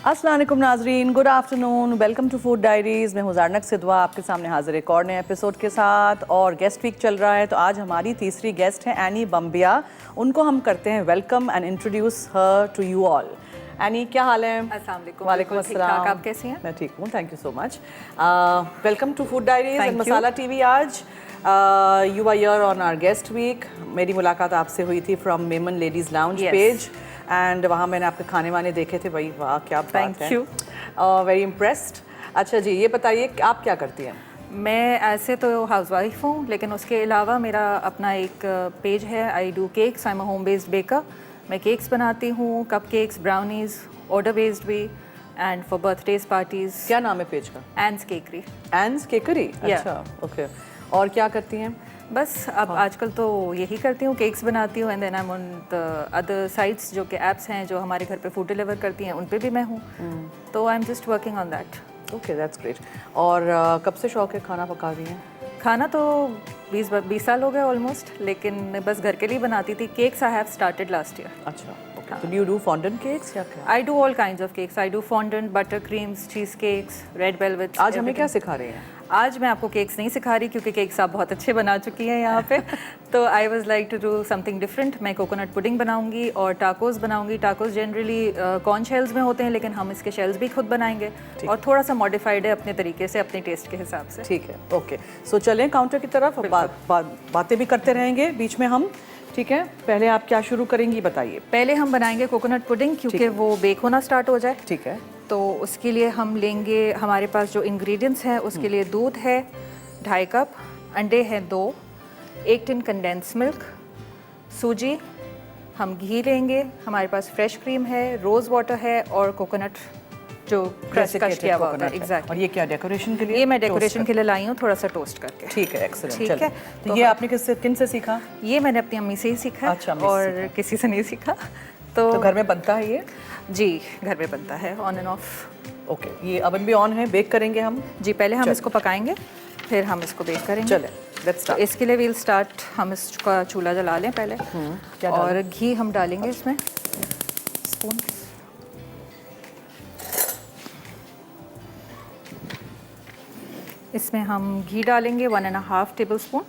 अस्सलाम वालेकुम नाजरीन, good afternoon, welcome to food diaries. मैं हूँ ज़ारनक सिद्वा, आपके सामने हाजिर एक और नए एपिसोड के साथ। और गेस्ट वीक चल रहा है, तो आज हमारी तीसरी गेस्ट हैं एनी बम्बिया। उनको हम करते हैं welcome and introduce her to you all. Annie, क्या हाल है? अस्सलाम वालेकुम। वालेकुम अस्सलाम। आप कैसी हैं? मैं ठीक हूँ, thank you so much. Welcome to food diaries and Thank you. Masala TV. आज you are here on our guest week. मेरी मुलाकात आपसे हुई थी from Memon ladies lounge Yes. Page, and वहाँ मैंने आपके खाने वाने देखे थे। भाई वाह, क्या बात है। Thank you. Very impressed. अच्छा जी, ये बताइए कि आप क्या करती हैं? मैं ऐसे तो हाउसवाइफ हूँ, लेकिन उसके अलावा मेरा अपना एक पेज है। I do cakes, I am a home based baker. मैं केक्स बनाती हूँ, cup cakes, brownies, order based भी, एंड फॉर बर्थडेज पार्टीज। क्या नाम है पेज का? एंड्स केकरी। एंड्स केकरी। Yeah. अच्छा, ओके। और क्या करती हैं? बस अब आजकल तो यही करती हूँ, केक्स बनाती हूँ, and then I am on the other sites जो कि ऐप्स हैं जो हमारे घर पे फूड डिलीवर करती हैं, उन पे भी मैं हूँ। तो I am just working on that. Okay, that's great. और कब से शौक है खाना पका रही हैं? खाना तो 20 साल हो गए ऑलमोस्ट, लेकिन बस घर के लिए बनाती थी। Cakes I have started last year. अच्छा, ओके। तो यू डू फॉन्डेंट केक्स या क्या? I do all kinds of cakes. I do fondant, butter creams, cheese cakes, red velvets. आज हमें क्या सिखा रही हैं? आज मैं आपको केक्स नहीं सिखा रही, क्योंकि केक्स आप बहुत अच्छे बना चुकी हैं यहाँ पे। तो I was like to do something different. मैं कोकोनट पुडिंग बनाऊंगी और टाकोस बनाऊंगी। टाकोस जनरली कॉर्न शेल्स में होते हैं, लेकिन हम इसके शेल्स भी खुद बनाएंगे, और थोड़ा सा मॉडिफाइड है अपने तरीके से, अपने टेस्ट के हिसाब से। ठीक है, ओके। सो चलें काउंटर की तरफ, बातें भी करते रहेंगे बीच में हम। ठीक है, पहले आप क्या शुरू करेंगी बताइए। पहले हम बनाएंगे कोकोनट पुडिंग, क्योंकि वो बेक होना स्टार्ट हो जाए। ठीक है। तो उसके लिए हम लेंगे, हमारे पास जो इंग्रेडिएंट्स हैं उसके लिए दूध है 2.5 कप, अंडे हैं 2, 1 टिन कंडेंस मिल्क, सूजी, हम घी लेंगे, हमारे पास फ्रेश क्रीम है, रोज़ वाटर है, और कोकोनट जो क्रश किया हुआ होता है। एग्जैक्टली। और ये क्या डेकोरेशन के लिए? ये मैं डेकोरेशन के लिए लाई हूँ, थोड़ा सा टोस्ट करके। ठीक है, एक्सीलेंट। ठीक है। तो ये आपने किन से सीखा? ये मैंने अपनी अम्मी से ही सीखा है। अच्छा, अम्मी से और किसी से नहीं सीखा। तो घर में बनता है ये? जी, घर में बनता है, ऑन एंड ऑफ। ओके, ये ओवन भी ऑन है, बेक करेंगे हम? जी, पहले हम इसको पकाएंगे, फिर हम इसको बेक करेंगे। चलें, लेट्स स्टार्ट। इसके लिए वील स्टार्ट, हम इसका चूल्हा जला लें पहले। और घी हम डालेंगे इसमें, स्पून। इसमें हम घी डालेंगे 1.5 tablespoon.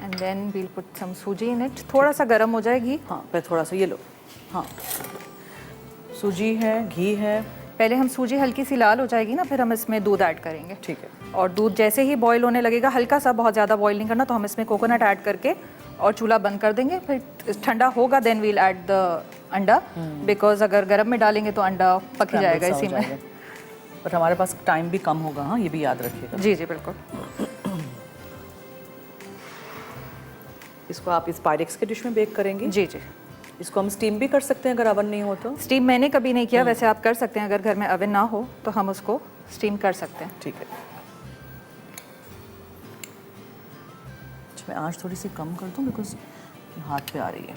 And then we'll put some sooji in it. थोड़ा सा गर्म हो जाए घी। हाँ, पहले थोड़ा सा ये लो। हाँ, सूजी है, घी है। पहले हम सूजी हल्की सी लाल हो जाएगी ना, फिर हम इसमें दूध ऐड करेंगे। ठीक है। और दूध जैसे ही बॉईल होने लगेगा, हल्का सा, बहुत ज़्यादा बॉईल नहीं करना, तो हम इसमें कोकोनट ऐड करके और चूल्हा बंद कर देंगे। फिर ठंडा होगा, देन वील ऐड द अंडा, बिकॉज अगर गर्म में डालेंगे तो अंडा पक जाएगा इसी में। बट हमारे पास टाइम भी कम होगा। हाँ, ये भी याद रखिएगा। जी जी, बिल्कुल। इसको आप इस पायरेक्स के डिश में बेक करेंगे? जी जी। इसको हम स्टीम भी कर सकते हैं अगर अवन नहीं हो तो? स्टीम मैंने कभी नहीं किया, वैसे आप कर सकते हैं। अगर घर में अवन ना हो तो हम उसको स्टीम कर सकते हैं। ठीक है। मैं आँच थोड़ी सी कम कर दूं, बिकॉज हाथ पे आ रही है।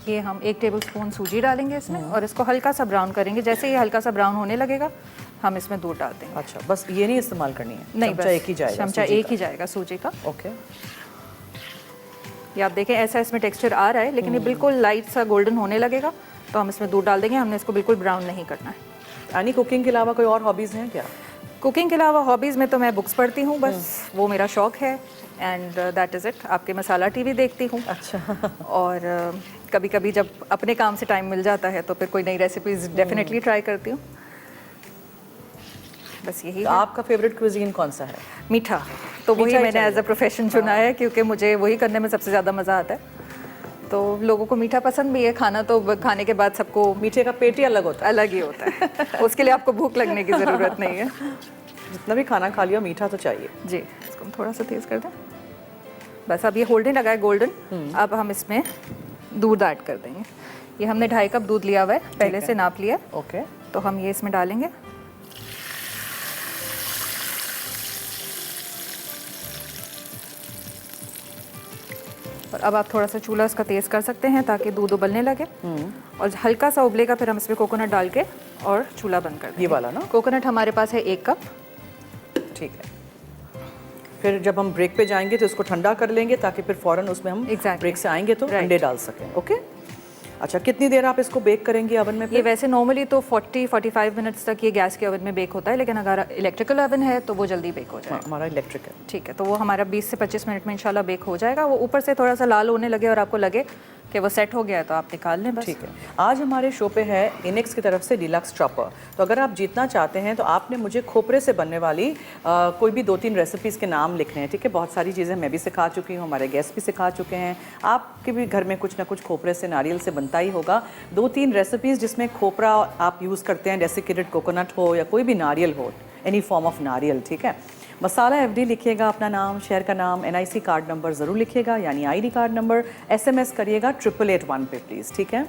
ये हम 1 टेबल स्पून सूजी डालेंगे इसमें, और इसको हल्का सा ब्राउन करेंगे। जैसे ये हल्का सा ब्राउन होने लगेगा, हम इसमें दूध डाल देंगे। अच्छा, बस ये नहीं इस्तेमाल करनी है? नहीं, चमचा बस एक ही जाएगा? चमचा एक ही जाएगा सूजी का। ओके। ये आप देखें, ऐसा इसमें टेक्सचर आ रहा है, लेकिन ये बिल्कुल लाइट सा गोल्डन होने लगेगा, तो हम इसमें दूध डाल देंगे। हमने इसको बिल्कुल ब्राउन नहीं करना है। यानी कुकिंग के अलावा कोई और हॉबीज़ हैं क्या? कुकिंग के अलावा हॉबीज़ में तो मैं बुक्स पढ़ती हूँ, बस वो मेरा शौक है, एंड दैट इज़ इट। आपके मसाला टीवी देखती हूँ। अच्छा। और कभी कभी जब अपने काम से टाइम मिल जाता है तो फिर कोई नई रेसिपीज़ डेफिनेटली ट्राई करती हूँ। बस यही तो है। आपका फेवरेट क्विजीन कौन सा है? मीठा। तो वही ही मैंने एज अ प्रोफेशन चुना है, क्योंकि मुझे वही करने में सबसे ज़्यादा मज़ा आता है। तो लोगों को मीठा पसंद भी है, खाना तो खाने के बाद सबको मीठे का पेट ही अलग होता है। अलग ही होता है। उसके लिए आपको भूख लगने की ज़रूरत नहीं है। जितना भी खाना खा लिया, मीठा तो चाहिए। जी, इसको हम थोड़ा सा तेज़ कर दें। बस अब ये होल्डने लगा है गोल्डन। अब हम इसमें दूध ऐड कर देंगे। ये हमने 2.5 कप दूध लिया हुआ है, पहले से नाप लिया। ओके। तो हम ये इसमें डालेंगे। और अब आप थोड़ा सा चूल्हा इसका तेज़ कर सकते हैं ताकि दूध उबलने लगे। और हल्का सा उबलेगा, फिर हम इसमें कोकोनट डाल के और चूल्हा बंद कर देंगे। ये वाला ना? कोकोनट हमारे पास है 1 कप। ठीक है। फिर जब हम ब्रेक पे जाएंगे तो इसको ठंडा कर लेंगे ताकि फिर फ़ौरन उसमें हम Exactly. ब्रेक से आएंगे तो Right. अंडे डाल सकें। ओके, अच्छा कितनी देर आप इसको बेक करेंगे ओवन में? ये वैसे नॉर्मली तो 40-45 मिनट्स तक ये गैस के ओवन में बेक होता है, लेकिन अगर इलेक्ट्रिकल ओवन है तो वो जल्दी बेक हो जाएगा। हमारा इलेक्ट्रिक है। ठीक है, तो वो हमारा 20 से 25 मिनट में इंशाल्लाह बेक हो जाएगा। वो ऊपर से थोड़ा सा लाल होने लगे और आपको लगे कि वो सेट हो गया है तो आप निकाल लें बस। ठीक है, आज हमारे शो पे है इनेक्स की तरफ से डिलक्स चॉपर। तो अगर आप जीतना चाहते हैं तो आपने मुझे खोपरे से बनने वाली कोई भी 2-3 रेसिपीज़ के नाम लिखने हैं। ठीक है, बहुत सारी चीज़ें मैं भी सिखा चुकी हूँ, हमारे गेस्ट भी सिखा चुके हैं, आपके भी घर में कुछ ना कुछ खोपरे से, नारियल से बनता ही होगा। 2-3 रेसिपीज़ जिसमें खोपरा आप यूज़ करते हैं, डेसिकेटेड कोकोनट हो या कोई भी नारियल हो, एनी फॉर्म ऑफ नारियल। ठीक है, मसाला FD लिखिएगा, अपना नाम, शहर का नाम, NIC कार्ड नंबर ज़रूर लिखिएगा, यानी ID कार्ड नंबर। SMS करिएगा 8881 पे प्लीज़। ठीक है,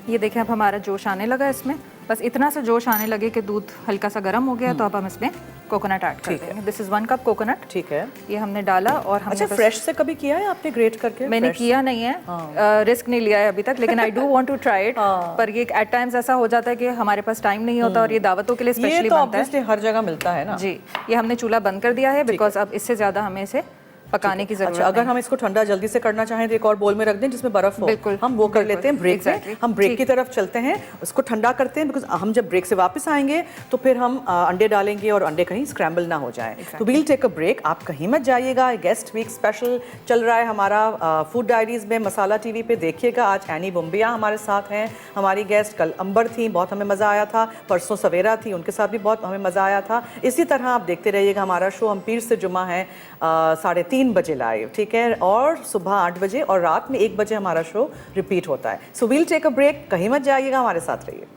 ये देखें अब हमारा जोश आने लगा इसमें, बस इतना सा जोश आने लगे कि दूध हल्का सा गर्म हो गया तो अब हम इसमें कोकोनट ऐड कर देंगे। This is 1 cup coconut. ठीक है, ये हमने डाला और हमने अच्छा फ्रेश से कभी किया है आपने ग्रेट करके? मैंने किया नहीं है, रिस्क नहीं लिया है अभी तक, लेकिन I do want to try it. पर ये एट टाइम्स ऐसा हो जाता है कि हमारे पास टाइम नहीं होता और ये दावतों के लिए ये स्पेशली तो बनता है। ऑब्वियसली हर जगह मिलता है ना जी, ये हमने चूल्हा बंद कर दिया है बिकॉज अब इससे ज़्यादा हमें इसे पकाने की जरूरत अच्छा, अगर हम इसको ठंडा जल्दी से करना चाहें तो एक और बोल में रख दें जिसमें बर्फ हो। बिल्कुल, हम वो कर लेते हैं ब्रेक exactly. में। हम ब्रेक की तरफ चलते हैं, उसको ठंडा करते हैं, बिकॉज हम जब ब्रेक से वापस आएंगे तो फिर हम अंडे डालेंगे और अंडे कहीं स्क्रैम्बल ना हो जाए। तो वील टेक अ ब्रेक, आप कहीं मत जाइएगा। गेस्ट वीक स्पेशल चल रहा है हमारा फूड डायरीज में, मसाला TV पे देखिएगा। आज एनी बम्बिया हमारे साथ हैं, हमारी गेस्ट। कल अंबर थी, बहुत हमें मज़ा आया था। परसों सवेरा थी, उनके साथ भी बहुत हमें मज़ा आया था। इसी तरह आप देखते रहिएगा हमारा शो। हम पीर से जुमा है 3:30 बजे लाइव, ठीक है, और सुबह 8 बजे और रात में 1 बजे हमारा शो रिपीट होता है। So we'll take a break, कहीं मत जाइएगा, हमारे साथ रहिए।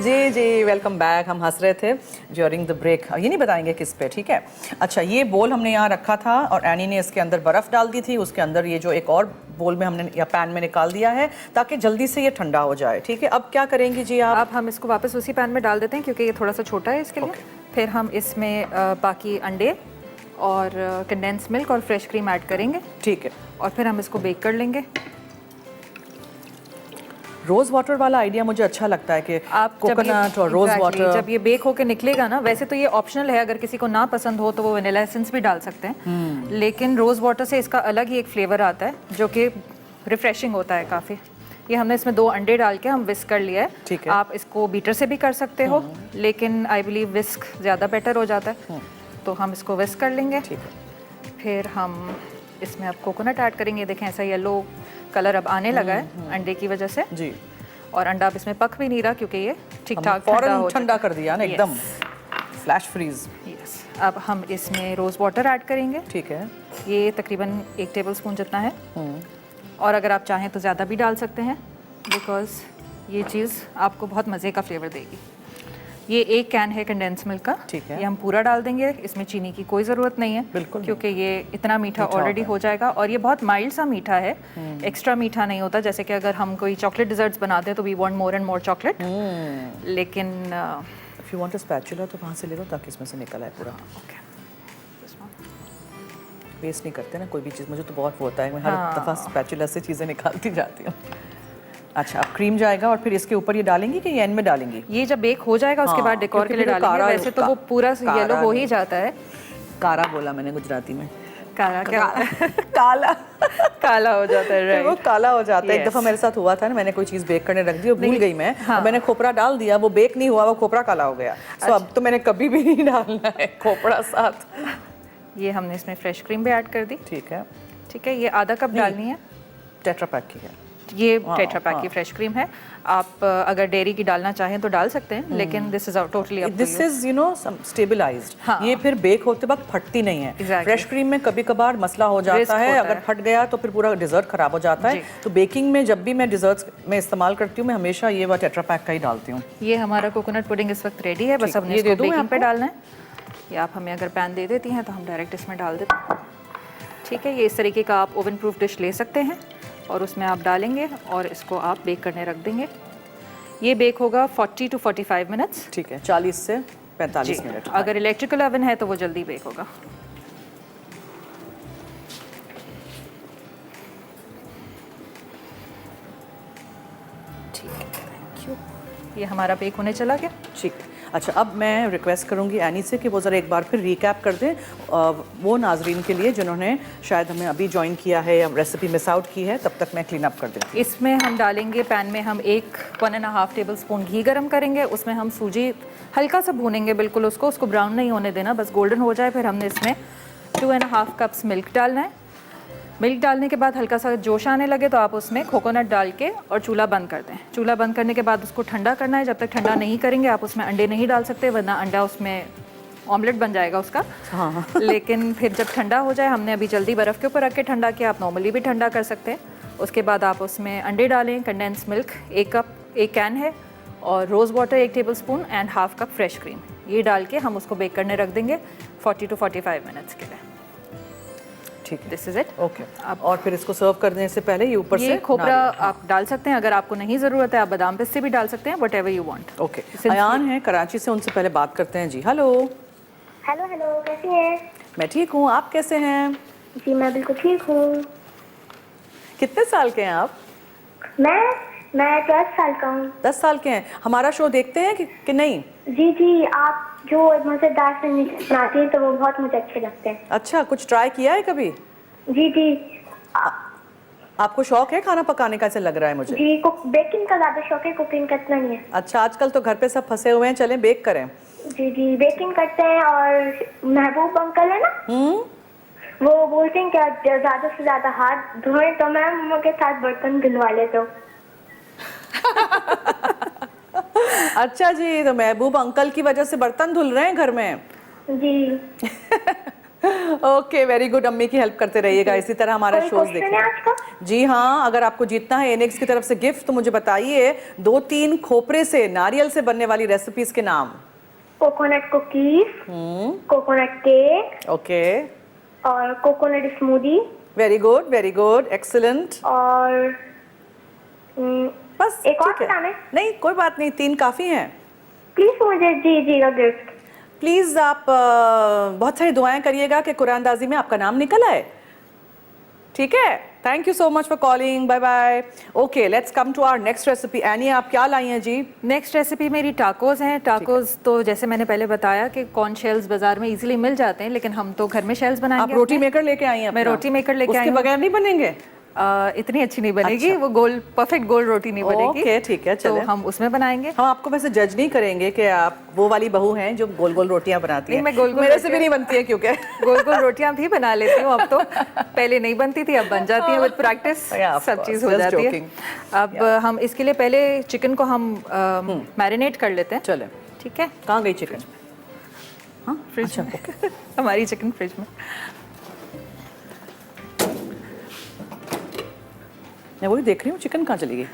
जी जी, वेलकम बैक। हम हंस रहे थे ड्यूरिंग द ब्रेक, ये नहीं बताएंगे किस पे, ठीक है। अच्छा, ये बोल हमने यहाँ रखा था और एनी ने इसके अंदर बर्फ़ डाल दी थी। उसके अंदर ये जो एक और बोल में हमने या पैन में निकाल दिया है ताकि जल्दी से ये ठंडा हो जाए। ठीक है, अब क्या करेंगी जी आप? अब हम इसको वापस उसी पैन में डाल देते हैं क्योंकि ये थोड़ा सा छोटा है इसके लिए। फिर हम इसमें बाकी अंडे और कंडेंस मिल्क और फ्रेश क्रीम ऐड करेंगे। ठीक है, और फिर हम इसको बेक कर लेंगे। रोज़ वाटर वाला आइडिया मुझे अच्छा लगता है कि आप कोकोनट और रोज़ वाटर जब ये बेक होके निकलेगा ना, वैसे तो ये ऑप्शनल है, अगर किसी को ना पसंद हो तो वो वनीला एसेंस भी डाल सकते हैं, लेकिन रोज़ वाटर से इसका अलग ही एक फ्लेवर आता है जो कि रिफ्रेशिंग होता है काफ़ी। ये हमने इसमें 2 अंडे डाल के हम विस्क कर लिया है। ठीक है, आप इसको बीटर से भी कर सकते हो, लेकिन आई बिलीव विस्क ज़्यादा बेटर हो जाता है, तो हम इसको विस्क कर लेंगे। ठीक है, फिर हम इसमें अब कोकोनट ऐड करेंगे। देखें ऐसा येलो कलर अब आने लगा है अंडे की वजह से जी। और अंडा अब इसमें पक भी नहीं रहा क्योंकि ये ठीक ठाक फौरन ठंडा कर दिया ना, एकदम फ्लैश फ्रीज। यस, अब हम इसमें रोज़ वाटर ऐड करेंगे। ठीक है, ये तकरीबन 1 टेबलस्पून जितना है, और अगर आप चाहें तो ज़्यादा भी डाल सकते हैं बिकॉज ये चीज़ आपको बहुत मज़े का फ्लेवर देगी। ये 1 कैन है कंडेंस मिल्क का। ठीक है, ये हम पूरा डाल देंगे, इसमें चीनी की कोई ज़रूरत नहीं है बिल्कुल, क्योंकि ये इतना मीठा ऑलरेडी हो जाएगा और ये बहुत माइल्ड सा मीठा है, एक्स्ट्रा मीठा नहीं होता। जैसे कि अगर हम कोई चॉकलेट डिजर्ट्स बनाते हैं तो we want more and more chocolate, लेकिन if you want a spatula तो वहाँ से ले लो ताकि इसमें से निकल आए पूरा। वेस्ट नहीं करते ना कोई भी चीज़, मुझे तो बहुत होता है, मैं हर दफ़ा स्पैचुला से चीज़ें निकालती जाती हूँ। अच्छा, अब क्रीम जाएगा और फिर इसके ऊपर ये डालेंगी कि ये एंड में डालेंगी? ये जब बेक हो जाएगा उसके बाद डेकोर के लिए डालेंगे। वैसे तो वो पूरा येलो हो ही जाता है। कारा बोला मैंने गुजराती में। काला क्या? काला काला हो जाता है, राइट। वो काला हो जाता है। एक दफ़ा मेरे साथ हुआ था ना, मैंने कोई चीज़ बेक करने रख दी और भूल गई मैं, और मैंने खोपरा डाल दिया, वो बेक नहीं हुआ, वो खोपरा काला हो गया। सो अब तो मैंने कभी भी नहीं डालना है खोपरा साथ। ये हमने इसमें फ्रेश क्रीम भी ऐड कर दी। ठीक है, ठीक है, ये आधा कप डालनी है। टेट्रा पैक की है ये, टेट्रा पैक की फ्रेश क्रीम है। आप अगर डेयरी की डालना चाहें तो डाल सकते हैं, लेकिन this is totally up to you. This is you know stabilized. ये फिर बेक होते वक्त फटती नहीं है। फ्रेश क्रीम में कभी कभार मसला हो जाता है, अगर फट गया तो फिर पूरा डिजर्ट खराब हो जाता है। तो बेकिंग में जब भी मैं डिजर्ट्स में इस्तेमाल करती हूँ, मैं हमेशा ये टेट्रा पैक का ही डालती हूँ। ये हमारा कोकोनट पुडिंग इस वक्त रेडी है, बस हमने इसको बेकिंग पे डालना है। या आप हमें अगर पैन दे देती हैं तो हम डायरेक्ट इसमें डाल देते हैं। ठीक है, ये इस तरीके का आप ओवन प्रूफ डिश ले सकते हैं और उसमें आप डालेंगे और इसको आप बेक करने रख देंगे। ये बेक होगा 40 to 45 मिनट्स। ठीक है, 40 से 45 मिनट। अगर इलेक्ट्रिकल ओवन है तो वो जल्दी बेक होगा। ठीक है, थैंक यू। ये हमारा बेक होने चला गया। ठीक है। अच्छा, अब मैं रिक्वेस्ट करूंगी एनी से कि वो ज़रा एक बार फिर रिकैप कर दें वो नाजरीन के लिए जिन्होंने शायद हमें अभी ज्वाइन किया है या रेसिपी मिस आउट की है, तब तक मैं क्लीन अप कर देती हूँ। इसमें हम डालेंगे, पैन में हम 1.5 टेबल स्पून घी गरम करेंगे। उसमें हम सूजी हल्का सा भूनेंगे, बिल्कुल उसको ब्राउन नहीं होने देना, बस गोल्डन हो जाए। फिर हमने इसमें 2.5 कप्स मिल्क डालना है। मिल्क डालने के बाद हल्का सा जोश आने लगे तो आप उसमें कोकोनट डाल के और चूल्हा बंद कर दें। चूल्हा बंद करने के बाद उसको ठंडा करना है। जब तक ठंडा नहीं करेंगे आप उसमें अंडे नहीं डाल सकते, वरना अंडा उसमें ऑमलेट बन जाएगा उसका। हाँ। लेकिन फिर जब ठंडा हो जाए, हमने अभी जल्दी बर्फ़ के ऊपर रख के ठंडा किया, आप नॉर्मली भी ठंडा कर सकते हैं। उसके बाद आप उसमें अंडे डालें, कंडेंस मिल्क 1 कप 1 कैन है, और rose water 1 tablespoon and half cup fresh cream. ये डाल के हम उसको बेक करने रख देंगे 40 to 45 मिनट्स के लिए। ठीक है, दिस इज इट। ओके। और फिर इसको सर्व करने से पहले ये ऊपर से खोपरा आप डाल सकते हैं, अगर आपको नहीं ज़रूरत है आप बादाम पिस्ते भी डाल सकते हैं, whatever you want. Okay. Ayaan है कराची से, उनसे पहले बात करते हैं जी। हेलो। हेलो हेलो, कैसी हैं? मैं ठीक हूँ, आप कैसे हैं? जी मैं बिल्कुल ठीक हूँ। कितने साल के हैं आप? मैं 10 साल का हूँ। 10 साल के हैं। हमारा शो देखते हैं कि नहीं? जी जी, आप जो मज़ेदार से बनाती हैं तो वो बहुत मुझे अच्छे लगते हैं। अच्छा, कुछ ट्राई किया है कभी? जी जी। आपको शौक है खाना पकाने का, ऐसे लग रहा है मुझे। जी, बेकिंग का ज़्यादा शौक है, कुकिंग का इतना नहीं है। अच्छा, आजकल तो घर पे सब फंसे हुए हैं, चलें बेक करें। जी जी, बेकिंग करते हैं। और महबूब अंकल है ना, वो बोलते हैं कि ज़्यादा से ज़्यादा हाथ धोएं, तो मैं मम्मा के साथ बर्तन धुलवा लेता हूँ। अच्छा जी, तो महबूब अंकल की वजह से बर्तन धुल रहे हैं घर में? जी। Okay, very good. अम्मी की हेल्प करते रहिएगा, इसी तरह हमारा शोज देखिए। जी हाँ, अगर आपको जीतना है एनेक्स की तरफ से गिफ्ट तो मुझे बताइए 2-3 खोपरे से, नारियल से बनने वाली रेसिपीज के नाम। Coconut cookies, coconut cake, okay, और coconut smoothie. Very good, excellent. और बस एक और ठीक है। बताना है? नहीं, कोई बात नहीं, 3 काफी हैं। प्लीज मुझे दीजिएगा गिफ्ट। प्लीज आप बहुत सारी दुआएं करिएगा कि कुरानदाजी में आपका नाम निकल आए। ठीक है, thank you so much for calling, bye bye. Okay, let's come to our next recipe. Annie, आप क्या लाई हैं जी? नेक्स्ट रेसिपी मेरी टाकोस हैं। टाकोस तो जैसे मैंने पहले बताया कि कॉर्न शेल्स बाजार में इजीली मिल जाते हैं, लेकिन हम तो घर में शेल्स बनाएंगे। आप रोटी मेकर लेके आई हैं? मैं रोटी मेकर लेके आई हूं। उसके बगैर नहीं बनेंगे? इतनी अच्छी नहीं बनेगी। अच्छा। वो गोल परफेक्ट गोल रोटी नहीं बनेगी। ओके, ठीक है, चलें। तो हम उसमें बनाएंगे। हम आपको वैसे जज नहीं करेंगे कि आप वो वाली बहू हैं जो गोल गोल रोटियां बनाती हैं। मैं गोल-गोल मेरे से भी नहीं बनती है क्योंकि गोल गोल रोटियां भी बना लेती हूँ अब तो। पहले नहीं बनती थी, अब बन जाती हैं। विद प्रैक्टिस सब चीज़ हो जाती है। अब हम इसके लिए पहले चिकन को हम मैरिनेट कर लेते हैं। चलें। ठीक है, कहाँ गई चिकन? हाँ, फ्रिज में। हमारी चिकन फ्रिज में। मैं वही देख रही हूँ, चिकन कहाँ चली गई?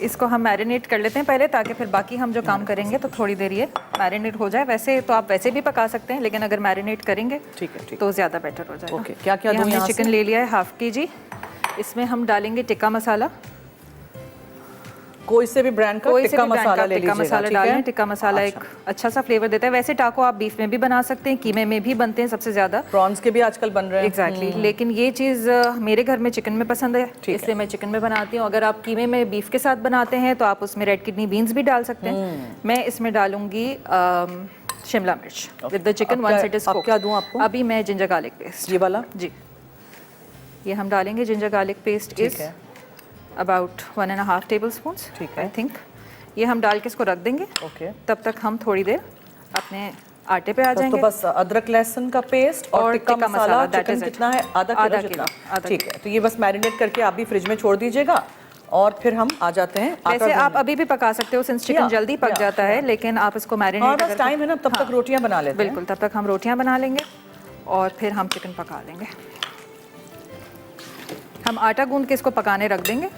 इसको हम मैरिनेट कर लेते हैं पहले, ताकि फिर बाकी हम जो काम करेंगे तो थोड़ी देर ये मैरिनेट हो जाए। वैसे तो आप वैसे भी पका सकते हैं, लेकिन अगर मैरिनेट करेंगे ठीक है, तो ज़्यादा बेटर हो जाएगा। ओके, क्या क्या दूं हमने यहाँ चिकन से? ले लिया है 1/2 kg। इसमें हम डालेंगे टिक्का मसाला। कोई से भी ब्रांड का टिक्का मसाला ले लीजिएगा। टिक्का मसाला ठीक डालें। है? टिक्का मसाला एक अच्छा सा फ्लेवर देता है। वैसे टाको आप बीफ में भी बना सकते हैं, कीमे में भी बनते हैं सबसे ज़्यादा। प्रॉन्स के भी आजकल बन रहे हैं। एग्जैक्टली लेकिन ये चीज़ मेरे घर में चिकन में पसंद है, इसलिए मैं चिकन में बनाती हूँ। अगर आप कीमे में बीफ के साथ बनाते हैं तो आप उसमें रेड किडनी बीन्स भी डाल सकते हैं। मैं इसमें डालूंगी शिमला मिर्च with the chicken once it is cooked. क्या दूं आपको? अभी मैं जिंजर गार्लिक पेस्ट, ये वाला? जी, ये हम डालेंगे। Ginger garlic paste is about 1.5 tablespoons, ठीक है। I think. ये हम डाल के इसको रख देंगे। ओके, तब तक हम थोड़ी देर अपने आटे पे आ तो जाएंगे। बस अदरक लहसुन का पेस्ट और टिक्का मसाला। that chicken is it। कितना है? आधा आधा किलो किलो, जितना। आधा ठीक है, तो ये बस मैरिनेट करके आप भी फ्रिज में छोड़ दीजिएगा और फिर हम आ जाते हैं। वैसे आप अभी भी पका सकते हो, सिंस चिकन जल्दी पक जाता है, लेकिन आप इसको मैरिनेट बस टाइम है ना, तब तक रोटियां बना लेते हैं। बिल्कुल, तब तक हम रोटियां बना लेंगे और फिर हम चिकन पका लेंगे। हम आटा गूंद के इसको पकाने रख देंगे।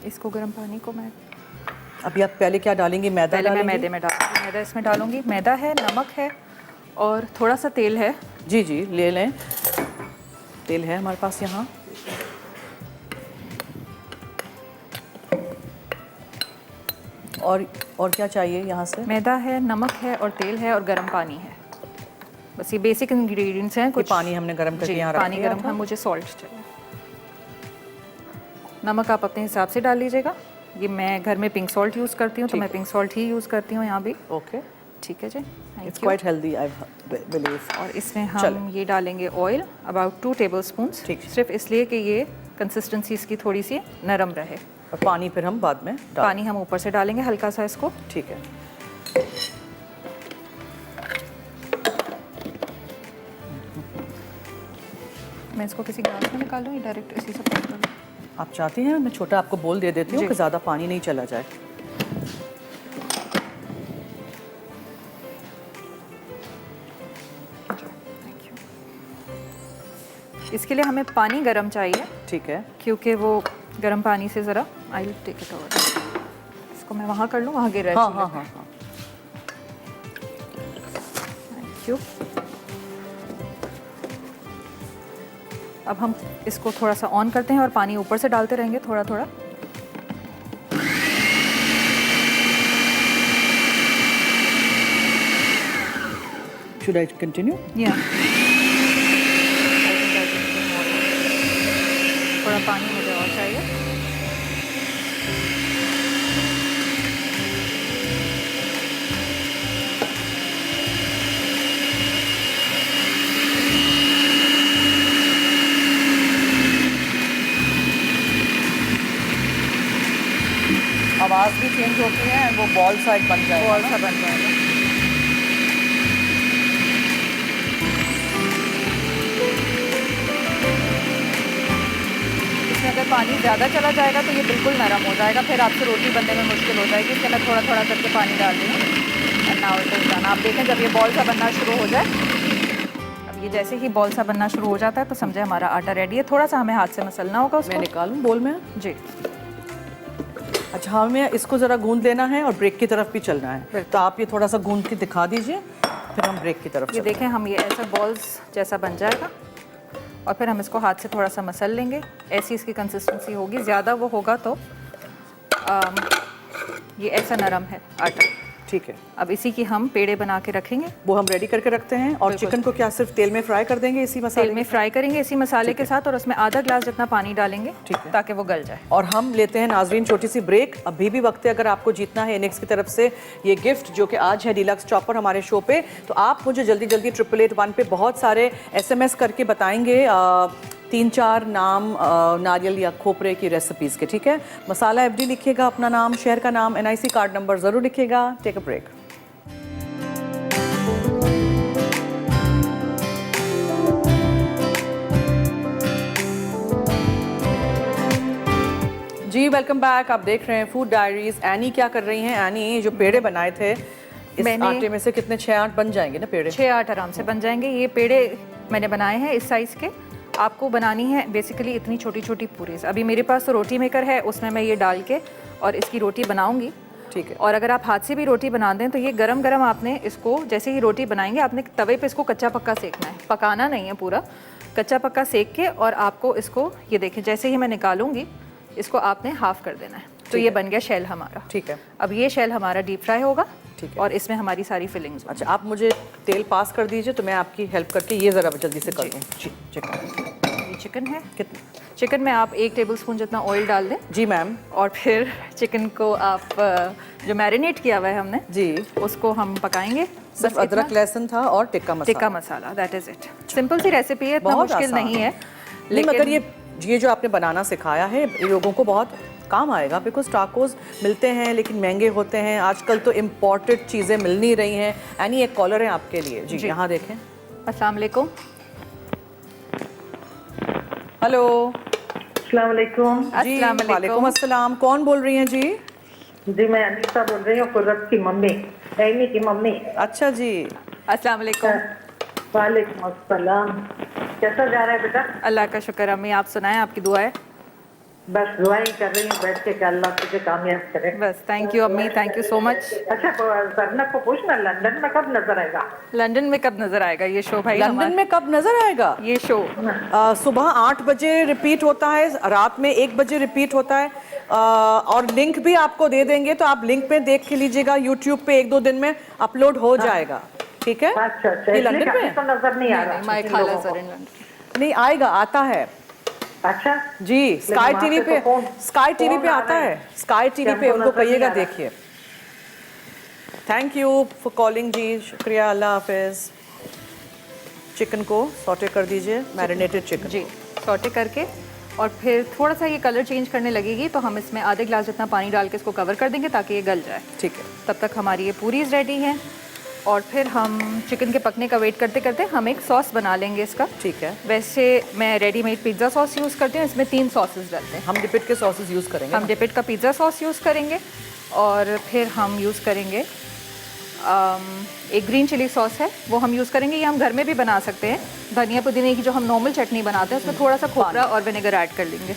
इसको गर्म पानी को मैं अभी आप पहले क्या डालेंगे? मैदा पहले मैं डालेंगी? मैदे में डालूंगी, मैदा इसमें डालूंगी। मैदा है, नमक है और थोड़ा सा तेल है। जी जी ले लें, तेल है हमारे पास यहाँ। और क्या चाहिए यहाँ से? मैदा है, नमक है और तेल है और गर्म पानी है। बस ये बेसिक इंग्रेडिएंट्स हैं। कुछ पानी हमने गर्म करके जी, यहाँ रख पानी दिया गर्म था। है। मुझे सॉल्ट चाहिए। नमक आप अपने हिसाब से डाल लीजिएगा। ये मैं घर में पिंक सॉल्ट यूज़ करती हूँ, तो मैं पिंक सॉल्ट ही यूज़ करती हूँ यहाँ भी। ओके, ठीक है जी, it's thank you. Quite healthy I believe. और इसमें हम ये डालेंगे ऑयल, अबाउट 2 टेबलस्पून्स, ठीक है। सिर्फ इसलिए कि ये कंसिस्टेंसी इसकी थोड़ी सी नरम रहे। और पानी फिर हम बाद में डाल। पानी हम ऊपर से डालेंगे हल्का सा इसको। ठीक है। मैं इसको किसी ग्लास में निकालूँ या डायरेक्ट इसी से पैक करूँ? आप चाहती हैं मैं छोटा आपको बोल दे देती हूँ जी। कि ज़्यादा पानी नहीं चला जाए। Thank you. इसके लिए हमें पानी गर्म चाहिए, ठीक है। क्योंकि वो गर्म पानी से ज़रा I will take it over. इसको मैं वहाँ कर लूँ, वहाँ गिर रहा है। हाँ हाँ हाँ हाँ। Thank you. अब हम इसको थोड़ा सा ऑन करते हैं और पानी ऊपर से डालते रहेंगे थोड़ा थोड़ा। Should I continue? या थोड़ा पानी मुझे और चाहिए। आवाज़ भी चेंज होती है, वो बॉल सा एक बन जाएगा। बॉल सा बन जाएगा। इसमें अगर पानी ज़्यादा चला जाएगा तो ये बिल्कुल नरम हो जाएगा, फिर आपसे रोटी बनने में मुश्किल हो जाएगी। इसलिए मैं थोड़ा थोड़ा करके पानी डाल रही हूँ। And now it is done. आप देखें जब ये बॉल सा बनना शुरू हो जाए, अब ये जैसे ही बॉल सा बनना शुरू हो जाता है तो समझे हमारा आटा रेडी है। थोड़ा सा हमें हाथ से मसलना होगा उसको। मैं निकालूं बोल में? जी, अच्छा, हमें इसको ज़रा गूंद लेना है और ब्रेक की तरफ भी चलना है, तो आप ये थोड़ा सा गूंद के दिखा दीजिए, फिर हम ब्रेक की तरफ ये चलते हैं। देखें हम ये ऐसा बॉल्स जैसा बन जाएगा और फिर हम इसको हाथ से थोड़ा सा मसल लेंगे। ऐसी इसकी कंसिस्टेंसी होगी। ज़्यादा वो होगा तो ये ऐसा नरम है आटा। ठीक है, अब इसी की हम पेड़े बना के रखेंगे। वो हम रेडी करके रखते हैं। और बिल्कुल। चिकन को क्या सिर्फ तेल में फ्राई कर देंगे इसी मसाले तेल में फ्राई करेंगे इसी मसाले के साथ, और उसमें आधा ग्लास जितना पानी डालेंगे, ठीक है। ताकि वो गल जाए। और हम लेते हैं नाजरीन छोटी सी ब्रेक। अभी भी वक्त है, अगर आपको जीतना है इनिक्स की तरफ से ये गिफ्ट जो कि आज है डीलक्स चॉपर हमारे शो पे, तो आप मुझे जल्दी जल्दी 8881 पे बहुत सारे SMS करके बताएंगे 3-4 नाम नारियल या खोपरे की रेसिपीज़ के। ठीक है, मसाला FD लिखिएगा, अपना नाम, शहर का नाम, NIC कार्ड नंबर ज़रूर लिखिएगा। Take a break. जी वेलकम बैक। आप देख रहे हैं फूड डायरीज। एनी क्या कर रही हैं? एनी जो पेड़े बनाए थे इस आटे में से कितने 6-8 बन जाएंगे ना पेड़े? 6-8 आराम से बन जाएंगे। ये पेड़े मैंने बनाए हैं इस साइज़ के। आपको बनानी है बेसिकली इतनी छोटी छोटी पूरीज। अभी मेरे पास तो रोटी मेकर है, उसमें मैं ये डाल के और इसकी रोटी बनाऊंगी। ठीक है। और अगर आप हाथ से भी रोटी बना दें तो ये गरम गरम आपने इसको, जैसे ही रोटी बनाएंगे आपने तवे पे इसको कच्चा पक्का सेकना है, पकाना नहीं है पूरा, कच्चा पक्का सेक के। और आपको इसको ये देखें जैसे ही मैं निकालूंगी इसको आपने हाफ कर देना है। तो ये बन गया शेल हमारा। ठीक है। अब ये शेल हमारा डीप फ्राई होगा। ठीक है। और इसमें हमारी सारी फिलिंग्स। अच्छा, आप मुझे तेल पास कर दीजिए तो मैं आपकी हेल्प करके ये ज़रा जल्दी से कर दूँ। जी, चिकन। ये चिकन है। कितना? चिकन में आप 1 टेबलस्पून जितना ऑयल डाल दें। जी मैम। और फिर चिकन को आप जो मैरिनेट किया हुआ है हमने जी, उसको हम पकाएंगे। सिर्फ अदरक लहसुन था और tikka masala. Tikka masala, that is it. Simple सी रेसिपी है, इतना बहुत मुश्किल आसान। नहीं है। लेकिन मगर ये जो आपने बनाना सिखाया है ये लोगों को बहुत काम आएगा, बिकॉज टाकोस मिलते हैं लेकिन महंगे होते हैं। आजकल तो इम्पोर्टेड चीज़ें मिल नहीं रही हैं। एनी एक कॉलर है आपके लिए। जी, यहाँ देखें। अस्सलाम वालेकुम। हेलो। अस्सलाम वालेकुम। जी, वालेकुम अस्सलाम। कौन बोल रही हैं जी? जी मैं अनीसा बोल रही हूँ, कुर्रत की मम्मी, एमी की मम्मी। अच्छा जी। अस्सलाम वालेकुम। वालेकुम अस्सलाम। कैसा जा रहा है बेटा? अल्लाह का शुक्र। अम्मी आप सुनाएं, आपकी दुआ है। बस दुआएं कर रही हूँ बैठ के कि अल्लाह तुझे कामयाब करे। बस थैंक यू अम्मी, थैंक यू सो मच। अच्छा सरनक को पूछना लंदन में कब नजर आएगा? लंदन में कब नजर आएगा ये शो भाई? लंदन में कब नजर आएगा? ये शो सुबह 8 बजे रिपीट होता है, रात में 1 बजे रिपीट होता है। और लिंक भी आपको दे देंगे, तो आप लिंक पे देख के लीजिएगा। यूट्यूब पे 1-2 दिन में अपलोड हो जाएगा, ठीक है? अच्छा अच्छा, ये इसलिए लंदन काफी में तो नजर नहीं आ रहा माय इन खाला लोगों को। Sir in London. नहीं आएगा, आता है अच्छा जी। स्काई वहाँ टीवी पे पे, तो फोन- स्काई टीवी फोन पे आ आता रहे है। हैं। स्काई टीवी पे हमको उनको नजर नहीं कहिएगा आ रहा। देखिए। थैंक यू फॉर कॉलिंग जी, शुक्रिया, अल्लाह हाफिज। चिकन को सॉटे कर दीजिए, मैरिनेटेड चिकन। जी सॉटे करके, और फिर थोड़ा सा ये कलर चेंज करने लगेगी तो हम इसमें आधे गिलास जितना पानी डाल के इसको कवर कर देंगे ताकि ये गल जाए। ठीक है, तब तक हमारी ये पूरीज रेडी हैं, और फिर हम चिकन के पकने का वेट करते करते हम एक सॉस बना लेंगे इसका। ठीक है। वैसे मैं रेडीमेड पिज़्ज़ा सॉस यूज़ करती हूँ, इसमें 3 सॉसेस डलते हैं। हम डिपिट के सॉसेस यूज करेंगे। हम डिपिट का पिज़्ज़ा सॉस यूज़ करेंगे, और फिर हम यूज़ करेंगे एक ग्रीन चिली सॉस है, वो हम यूज़ करेंगे। ये हम घर में भी बना सकते हैं। धनिया पुदीने की जो हम नॉर्मल चटनी बनाते हैं उसमें थोड़ा सा खोपरा और विनेगर ऐड कर लेंगे।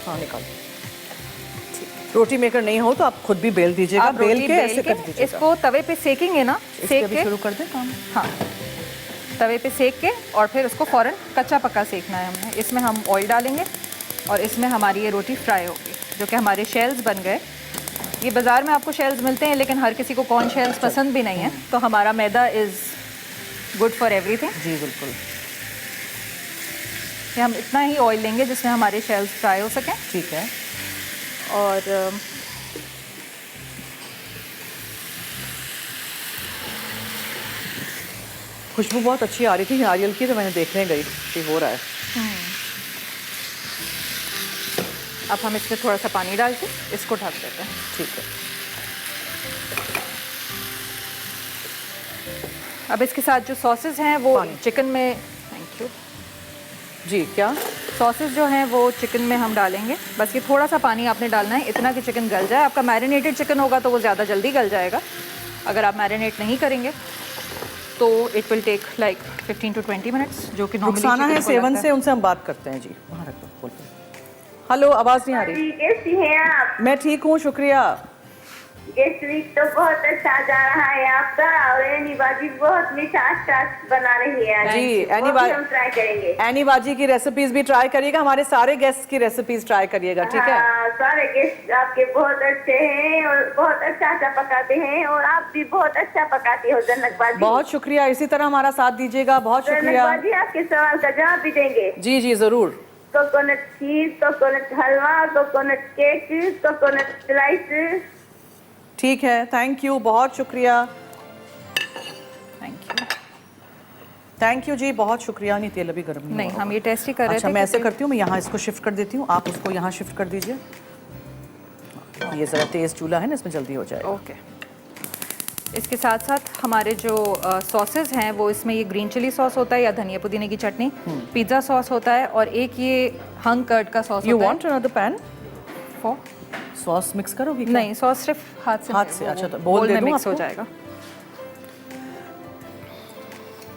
हाँ निकाल। रोटी मेकर नहीं हो तो आप खुद भी बेल दीजिएगा, आप बेल रोटी के ऐसे कर दीजिएगा। इसको तवे पे सेकेंगे ना, सेक अभी के, शुरू कर दें काम। हाँ तवे पे सेक के, और फिर उसको फ़ौरन कच्चा पक्का सेकना है हमने। इसमें हम ऑयल डालेंगे और इसमें हमारी ये रोटी फ्राई होगी, जो कि हमारे शेल्स बन गए। ये बाज़ार में आपको शेल्स मिलते हैं, लेकिन हर किसी को कॉर्न शेल्स पसंद भी नहीं है, तो हमारा मैदा इज़ गुड फॉर एवरीथिंग। जी बिल्कुल, कि हम इतना ही ऑयल लेंगे जिसमें हमारे शेल्स फ्राई हो सकें। ठीक है। और खुशबू बहुत अच्छी आ रही थी नारियल की, तो मैंने देखने गई कि हो रहा है। अब हम इसमें थोड़ा सा पानी डाल के इसको ढक देते हैं। ठीक है। अब इसके साथ जो सॉसेज हैं वो पानी। चिकन में, थैंक यू, जी क्या? सॉसेज जो हैं वो चिकन में हम डालेंगे। बस ये थोड़ा सा पानी आपने डालना है, इतना कि चिकन गल जाए। आपका मैरिनेटेड चिकन होगा तो वो ज़्यादा जल्दी गल जाएगा। अगर आप मैरिनेट नहीं करेंगे तो it will take like 15 to 20 minutes, जो कि नॉर्मली रुखसाना है चिकन को सेवन लगता से, उनसे हम बात करते हैं जी। वहाँ रख दो, बोल। हेलो, आवाज़ नहीं आ रही। जी कैसी हैं आप? मैं ठीक हूँ, शुक्रिया। इस वीक तो बहुत अच्छा जा रहा है आपका, और एनी बाजी बहुत मिठास बना रही है आज। जी, वो भी हम ट्राई करेंगे। एनी बाजी की रेसिपीज भी ट्राई करिएगा, हमारे सारे गेस्ट की रेसिपीज ट्राई करिएगा, ठीक है? हाँ, सारे गेस्ट आपके बहुत अच्छे हैं और बहुत अच्छा अच्छा पकाते हैं, और आप भी बहुत अच्छा पकाती हो जनक बाजी। बहुत शुक्रिया, इसी तरह हमारा साथ दीजिएगा, बहुत जनक शुक्रिया। बाजी आपके सवाल का जवाब भी देंगे। जी जी जरूर। कोकोनट खीर, कोकोनट हलवा, कोकोनट केक, कोकोनट स्लाइस। ठीक है, थैंक यू, बहुत शुक्रिया। Thank you. थैंक यू जी, बहुत शुक्रिया। नहीं तेल अभी गर्म नहीं, हुआ हम होगा। ये टेस्ट ही कर रहे अच्छा थे। मैं ऐसे करती हूँ, मैं यहाँ इसको शिफ्ट कर देती हूँ, आप उसको यहाँ शिफ्ट कर दीजिए। ये ज़रा तेज़ चूल्हा है ना, इसमें जल्दी हो जाएगा। ओके। इसके साथ साथ हमारे जो सॉसेज हैं वो, इसमें ये ग्रीन चिली सॉस होता है या धनिया पुदीने की चटनी, पिज़्ज़ा सॉस होता है, और एक ये हंग कर्ड का सॉस यू होता वांट अनदर पैन? है। सॉस मिक्स करोगी क्या? नहीं, सॉस सिर्फ हाथ से हाथ से, वो- अच्छा, तो वो बोल बोल दे में दूं मिक्स हो आपको? जाएगा।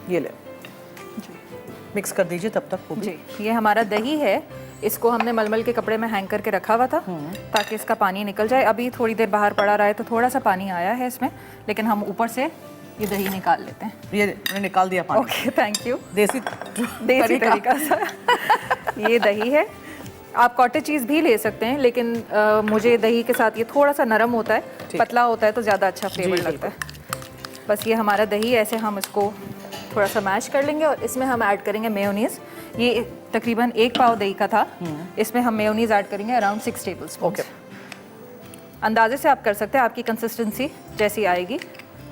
ये ले, मिक्स कर दीजिए तब तक वो भी। जी, ये हमारा दही है, इसको हमने मलमल के कपड़े में हैंग करके रखा हुआ था ताकि इसका पानी निकल जाए। अभी थोड़ी देर बाहर पड़ा रहा है तो थोड़ा सा पानी आया है इसमें, लेकिन हम ऊपर से ये दही निकाल लेते हैं। ये मैंने निकाल दिया पानी। Okay, thank you. देसी देसी तरीका सा। ये दही है, आप कॉटेज चीज़ भी ले सकते हैं, लेकिन मुझे दही के साथ ये थोड़ा सा नरम होता है, पतला होता है तो ज़्यादा अच्छा फ्लेवर जी, लगता है। बस ये हमारा दही, ऐसे हम इसको थोड़ा सा मैश कर लेंगे, और इसमें हम ऐड करेंगे मेयोनीज़। ये तकरीबन 1 पाव दही का था, इसमें हम मेयोनीज़ ऐड करेंगे अराउंड 6 टेबलस्पून। ओके। अंदाजे से आप कर सकते हैं, आपकी कंसिस्टेंसी जैसी आएगी।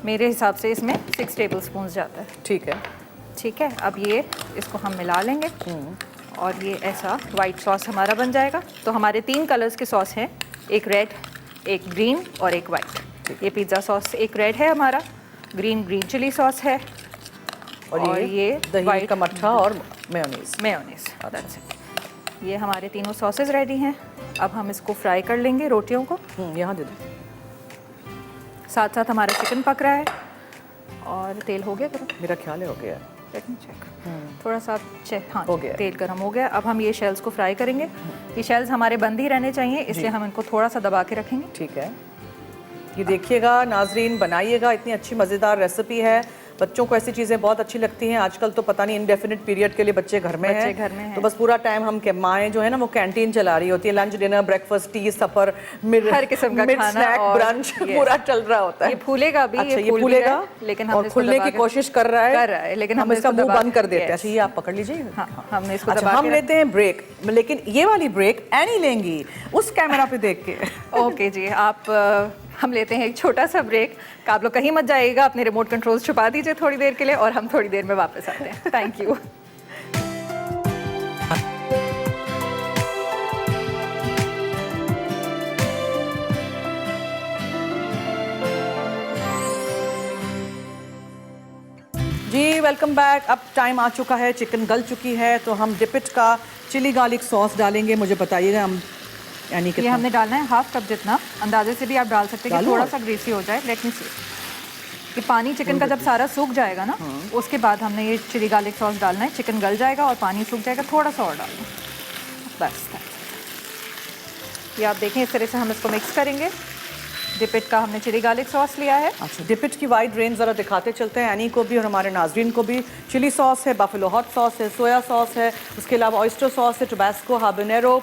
मेरे हिसाब से इसमें 6 टेबलस्पून जाता है। ठीक है। ठीक है, अब ये इसको हम मिला लेंगे, और ये ऐसा वाइट सॉस हमारा बन जाएगा। तो हमारे 3 कलर्स के सॉस हैं, एक रेड, एक ग्रीन और एक वाइट। ये पिज़्ज़ा सॉस एक रेड है हमारा, ग्रीन चिली सॉस है, और ये दही white का मट्ठा और मेयोनीज। मेयोनीज। That's it. ये हमारे तीनों सॉसेज रेडी हैं। अब हम इसको फ्राई कर लेंगे रोटियों को। यहाँ दे दो। साथ साथ हमारा चिकन पक रहा है, और तेल हो गया गरम। मेरा ख्याल है हो गया है। Let me check. थोड़ा सा चेक, हाँ हो गया। तेल गर्म हो गया। अब हम ये शेल्स को फ्राई करेंगे। ये शेल्स हमारे बंद ही रहने चाहिए, इसलिए हम इनको थोड़ा सा दबा के रखेंगे। ठीक है, ये देखिएगा नाजरीन, बनाइएगा, इतनी अच्छी मज़ेदार रेसिपी है। बच्चों को ऐसी चीज़ें बहुत अच्छी लगती हैं। आजकल तो पता नहीं इनडेफिनिट पीरियड के लिए बच्चे घर में हैं, तो बस पूरा टाइम हम माएँ जो है ना वो कैंटीन चला रही होती है, लंच डिनर ब्रेकफास्ट टी सफर हर किस्म का खाना स्नैक और ब्रंच पूरा चल रहा होता है। ये फूलेगा भी, अच्छा, ये ये फूलेगा लेकिन और खुलने की कोशिश कर रहा है, लेकिन हम इसका मुंह बंद कर देते हैं। yes। अच्छा, ये आप पकड़ लीजिए। हाँ, हमने इसको अच्छा, दबा हम के लेते हैं ब्रेक, लेकिन ये वाली ब्रेक एनी लेंगी उस कैमरा पे देख के। ओके जी, आप हम लेते हैं एक छोटा सा ब्रेक। आप लोग कहीं मत जाइएगा, अपने रिमोट कंट्रोल्स छुपा दीजिए थोड़ी देर के लिए, और हम थोड़ी देर में वापस आते हैं। Thank you. जी वेलकम बैक। अब टाइम आ चुका है, चिकन गल चुकी है, तो हम डिपिट का चिली गार्लिक सॉस डालेंगे। मुझे बताइएगा हम यानी ये कितना हमने डालना है हाफ कप जितना, अंदाजे से भी आप डाल सकते हैं कि डालूं थोड़ा और? सा ग्रेसी हो जाए। लेट मी सी, ये पानी चिकन का जब सारा सूख जाएगा ना, उसके बाद हमने ये चिली गार्लिक सॉस डालना है। चिकन गल जाएगा और पानी सूख जाएगा, थोड़ा सा और डालना, बस। ये आप देखें, इस तरह से हम इसको मिक्स करेंगे। डिपिट का हमने चिली गार्लिक सॉस लिया है। अच्छा, डिपिट की वाइड रेंज ज़रा दिखाते चलते हैं, एनी को भी और हमारे नाजरीन को भी। चिली सॉस है, बफेलो हॉट सॉस है, सोया सॉस है, उसके अलावा ऑयस्टर सॉस है, टबास्को, हाबनेरो,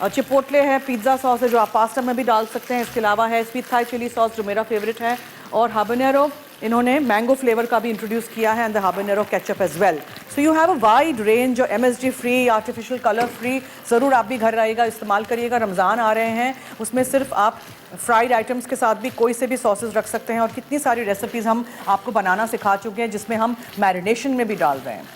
चिपोटले है, पिज़्ज़ा सॉस है जो आप पास्ता में भी डाल सकते हैं। इसके अलावा है स्वीट थाई चिली सॉस जो मेरा फेवरेट है, और हाबनेरो इन्होंने मैंगो फ्लेवर का भी इंट्रोड्यूस किया है, and the habanero ketchup as well. So you have a wide range, और MSG free, artificial colour free. ज़रूर आप भी घर आइएगा, इस्तेमाल करिएगा। रमज़ान आ रहे हैं, उसमें सिर्फ आप फ्राइड आइटम्स के साथ भी कोई से भी सॉसेज रख सकते हैं, और कितनी सारी रेसिपीज़ हम आपको बनाना सिखा चुके हैं जिसमें हम मैरिनेशन में भी डाल रहे हैं।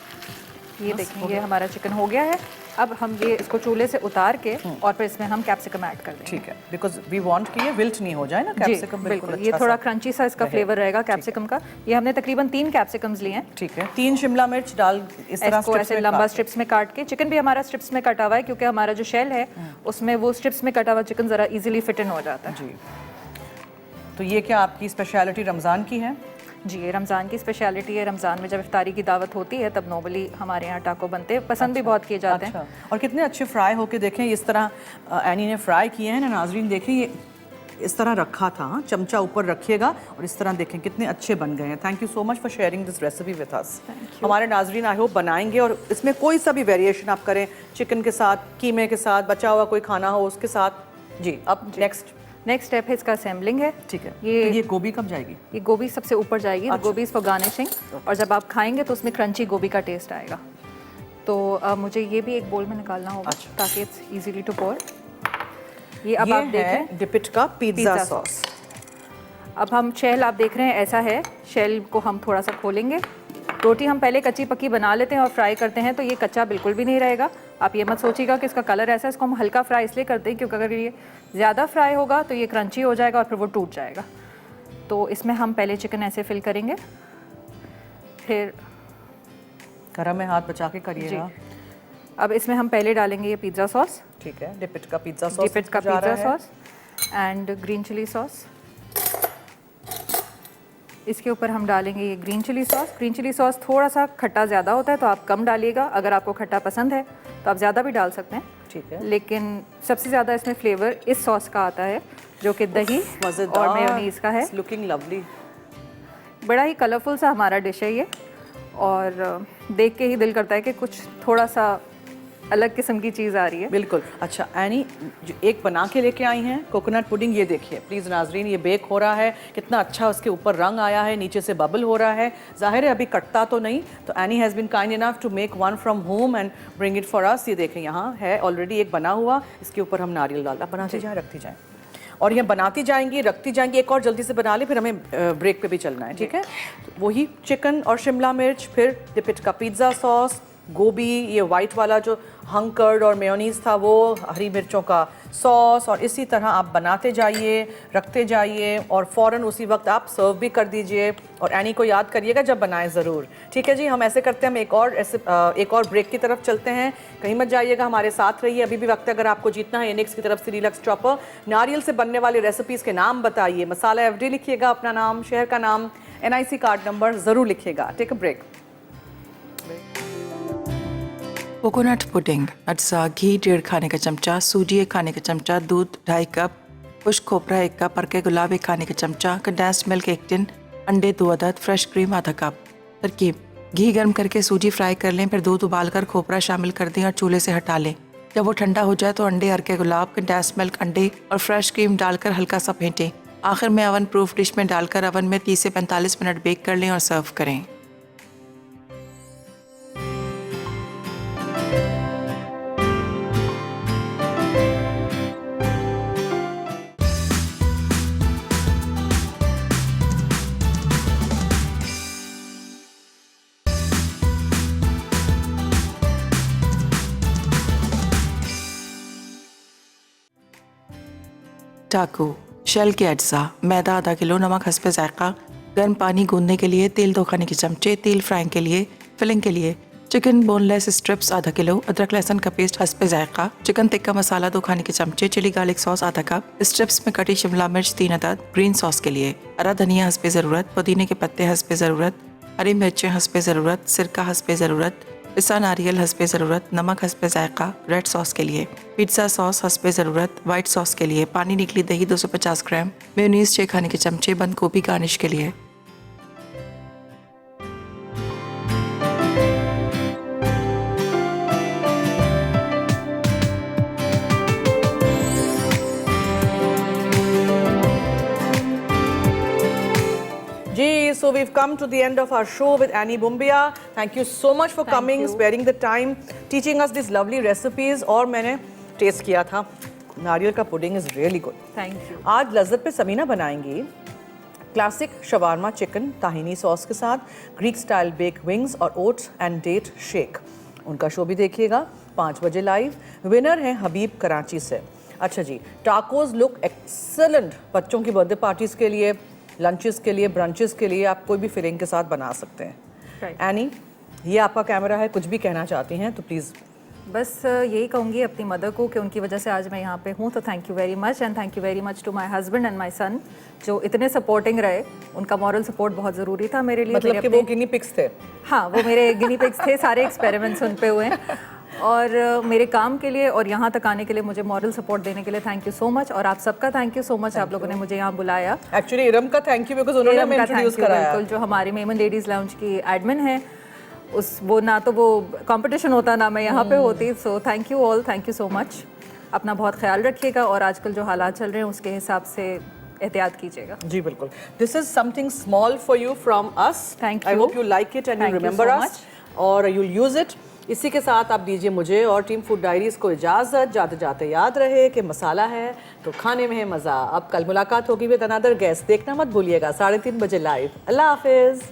ये देखिए, ये हमारा चिकन हो गया है। अब हम ये इसको चूल्हे से उतार के और फिर इसमें हम कैप्सिकम ऐड कर देंगे। ठीक है, बिकॉज वी वांट कि ये विल्ट नहीं हो जाए ना कैप्सिकम। बिल्कुल, ये थोड़ा क्रंची सा इसका फ्लेवर रहेगा कैप्सिकम का। ये हमने तकरीबन 3 कैप्सिकम्स लिए हैं। ठीक है, 3 शिमला मिर्च डाल इस तरह इसको ऐसे लंबा स्ट्रिप्स में काट के। चिकन भी हमारा स्ट्रिप्स में कटा हुआ है, क्योंकि हमारा जो शेल है उसमें वो स्ट्रिप्स में कटा हुआ चिकन ज़रा इजीली फिट इन हो जाता है। जी। तो ये क्या आपकी स्पेशलिटी रमज़ान की है? जी, ये रमज़ान की स्पेशलिटी है। रमज़ान में जब इफ्तारी की दावत होती है तब नॉर्मली हमारे यहाँ टाको बनते हैं, पसंद भी बहुत किए जाते हैं। और कितने अच्छे फ्राई होके देखें, इस तरह एनी ने फ्राई किए हैं ना नाजरीन। देखें, ये इस तरह रखा था, हाँ, चमचा ऊपर रखिएगा, और इस तरह देखें कितने अच्छे बन गए हैं। Thank you so much for sharing this recipe with us. हमारे नाजरीन आई होप बनाएंगे, और इसमें कोई सा भी वेरिएशन आप करें, चिकन के साथ, कीमे के साथ, बचा हुआ कोई खाना हो उसके साथ। जी, अब नेक्स्ट स्टेप है इसका असेंबलिंग है। ठीक है, ये तो ये गोभी कब जाएगी? ये गोभी सबसे ऊपर जाएगी। अच्छा। गोभी इज फॉर गार्निशिंग, और जब आप खाएंगे तो उसमें क्रंची गोभी का टेस्ट आएगा। तो मुझे ये भी एक बोल में निकालना होगा। अच्छा। ताकि इट्स इजीली टू पोर। ये अब आप देखें, डिपिट का पिज़्ज़ा सॉस। अब हम शेल आप देख रहे हैं ऐसा है। शेल को हम थोड़ा सा खोलेंगे। रोटी हम पहले कच्ची पक्की बना लेते हैं और फ्राई करते हैं, तो ये कच्चा बिल्कुल भी नहीं रहेगा। आप ये मत सोचिएगा कि इसका कलर ऐसा है। इसको हम हल्का फ्राई इसलिए करते हैं क्योंकि अगर ये ज़्यादा फ्राई होगा तो ये क्रंची हो जाएगा और फिर वो टूट जाएगा। तो इसमें हम पहले चिकन ऐसे फिल करेंगे, फिर गरम में हाथ बचा के करिएगा। अब इसमें हम पहले डालेंगे ये पिज़्ज़ा सॉस। ठीक है, डिपिट का पिज़्ज़ा सॉस, डिपिट का pizza sauce and green chilli sauce. इसके ऊपर हम डालेंगे ये green chilli sauce. Green chilli sauce थोड़ा सा खट्टा ज़्यादा होता है, तो आप कम डालिएगा। अगर आपको खट्टा पसंद है तो आप ज़्यादा भी डाल सकते हैं। ठीक है, लेकिन सबसे ज़्यादा इसमें फ्लेवर इस सॉस का आता है, जो कि दही और मेयोनीज़ का है। लुकिंग लवली, बड़ा ही कलरफुल सा हमारा डिश है ये, और देख के ही दिल करता है कि कुछ थोड़ा सा अलग किस्म की चीज़ आ रही है। बिल्कुल। अच्छा एनी, जो एक बना के लेके आई हैं कोकोनट पुडिंग, ये देखिए प्लीज़ नाजरीन, ये बेक हो रहा है, कितना अच्छा उसके ऊपर रंग आया है, नीचे से बबल हो रहा है। जाहिर है अभी कटता तो नहीं, तो Annie has been kind enough to make one from home and bring it for us. ये देखें, यहाँ है ऑलरेडी एक बना हुआ, इसके ऊपर हम नारियल डाल, बनाती जाएँ रखती जाएँ, और ये बनाती जाएंगी रखती जाएंगी। एक और जल्दी से बना ले, फिर हमें ब्रेक पे भी चलना है। ठीक है, तो वही चिकन और शिमला मिर्च, फिर डिपिट का पिज़्ज़ा सॉस, गोभी, ये वाइट वाला जो हंग कर्ड और मेयोनीज़ था वो, हरी मिर्चों का सॉस, और इसी तरह आप बनाते जाइए, रखते जाइए, और फ़ौरन उसी वक्त आप सर्व भी कर दीजिए। और एनी को याद करिएगा जब बनाएं ज़रूर। ठीक है जी, हम ऐसे करते हैं, हम एक और ब्रेक की तरफ चलते हैं। कहीं मत जाइएगा, हमारे साथ रहिए, अभी भी वक्त है। अगर आपको जीतना है एनिक्स की तरफ से डीलक्स चॉपर, नारियल से बनने वाली रेसिपीज़ के नाम बताइए, मसाला FD लिखिएगा, अपना नाम, शहर का नाम, NIC कार्ड नंबर ज़रूर लिखिएगा। Take a break. Coconut pudding, अज्जा घी 1.5 खाने का चमचा, सूजी 1 खाने का चमचा, दूध 2.5 कप, खुश्क खोपरा 1 कप, अर्के गुलाब 1 खाने का चमचा, कंडेंस्ड मिल्क 1 टिन, अंडे 2 अदद, फ्रेश क्रीम आधा कप। तरकीब: घी गर्म करके सूजी फ्राई कर लें, फिर दूध उबालकर खोपरा शामिल कर दें और चूल्हे से हटा लें। जब वो ठंडा हो जाए तो अंडे, अर्के गुलाब, कंडेंस्ड मिल्क, अंडे और फ्रेश क्रीम डालकर हल्का सा फेंटें। आखिर में ओवन प्रूफ डिश में डालकर ओवन में 30 से 45 मिनट बेक कर लें और सर्व करें। टाकू, शेल के अज्जा, मैदा आधा किलो, नमक हस्बे जायका, गर्म पानी गूंदने के लिए, तेल 2 खाने के चमचे, तेल फ्राइंग के लिए, फिलिंग के लिए, चिकन बोनलेस स्ट्रिप्स आधा किलो, अदरक लहसुन का पेस्ट हस्बे जायका, चिकन टिक्का मसाला 2 खाने के चमचे, चिली गार्लिक सॉस आधा कप, स्ट्रिप्स में कटी शिमला मिर्च 3 अदद, ग्रीन सॉस के लिए, हरा धनिया हस्बे ज़रूरत, पुदीने के पत्ते हस्बे ज़रूरत, हरी मिर्चें हस्बे ज़रूरत, सिरका हस्बे ज़रूरत, पिसा नारियल हस्बे ज़रूरत, नमक हस्बे जायका, रेड सॉस के लिए, पिज़्ज़ा सॉस हस्बे ज़रूरत, वाइट सॉस के लिए, पानी निकली दही 250 ग्राम, मेयोनीज 6 खाने के चमचे, बंद गोभी गार्निश के लिए। So we've come to the end of our show with Annie Bumbia. Thank you so much for coming, sparing the time, teaching us these lovely recipes. और मैंने टेस्ट किया था, नारियल का pudding is really good. Thank you. आज लज्जत पे समीना बनाएंगी क्लासिक शवारमा चिकन ताहिनी सॉस के साथ, ग्रीक स्टाइल बेक विंग्स और ओट्स एंड डेट शेक। उनका शो भी देखिएगा 5 बजे लाइव। विनर हैं हबीब कराची से। अच्छा जी, टाकोज लुक एक्सेलेंट बच्चों की बर्थडे पार्टीज के लिए, लंचेस के लिए, ब्रंचेस के लिए, आप कोई भी फिलिंग के साथ बना सकते हैं। एनी, ये आपका कैमरा है, कुछ भी कहना चाहती हैं तो प्लीज़। बस यही कहूँगी अपनी मदर को कि उनकी वजह से आज मैं यहाँ पे हूँ, तो thank you very much and thank you very much to my husband and my son, जो इतने सपोर्टिंग रहे। उनका मॉरल सपोर्ट बहुत ज़रूरी था मेरे लिए। मतलब कि वो गिनी पिग्स थे? हाँ, वो मेरे गिनी पिग्स थे, सारे एक्सपेरिमेंट्स उन पे हुए हैं। और मेरे काम के लिए और यहाँ तक आने के लिए मुझे मॉरल सपोर्ट देने के लिए थैंक यू सो मच। और आप सबका थैंक यू सो मच, आप लोगों ने मुझे यहाँ बुलाया। एक्चुअली इरम का थैंक यू बिकॉज़ उन्होंने हमें इंट्रोड्यूस कराया। बिल्कुल, जो हमारी मेमन लेडीज़ लाउंज की एडमिन है, उस वो ना तो वो कंपटीशन होता ना मैं यहाँ पे होती। So thank you all, thank you so much. अपना बहुत ख्याल रखिएगा और आजकल जो हालात चल रहे हैं उसके हिसाब से एहतियात कीजिएगा। जी बिल्कुल। This is something small for you from us. Thank I you. Hope you like it and you remember us और यू यूज इट। इसी के साथ आप दीजिए मुझे और टीम फूड डायरीज को इजाज़त। जाते जाते याद रहे कि मसाला है तो खाने में है मज़ा। अब कल मुलाकात होगी विद अनदर गेस्ट, देखना मत भूलिएगा 3:30 बजे लाइव। अल्लाह हाफिज़।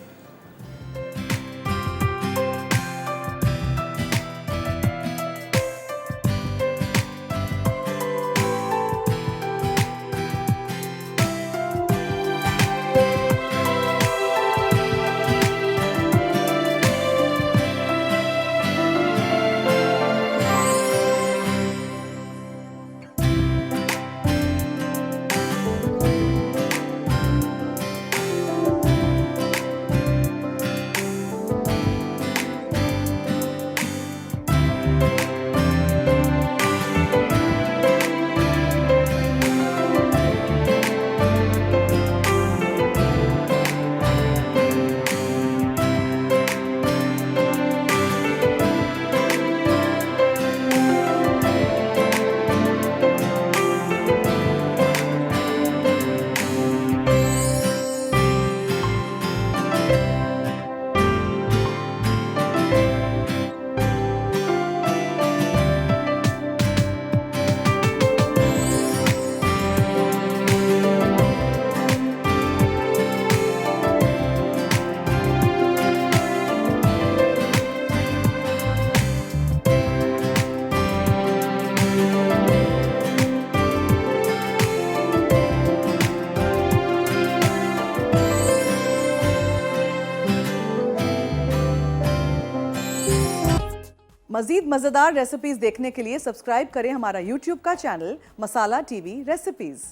मज़ीद मज़ेदार रेसिपीज़ देखने के लिए सब्सक्राइब करें हमारा यूट्यूब का चैनल मसाला टीवी रेसिपीज़।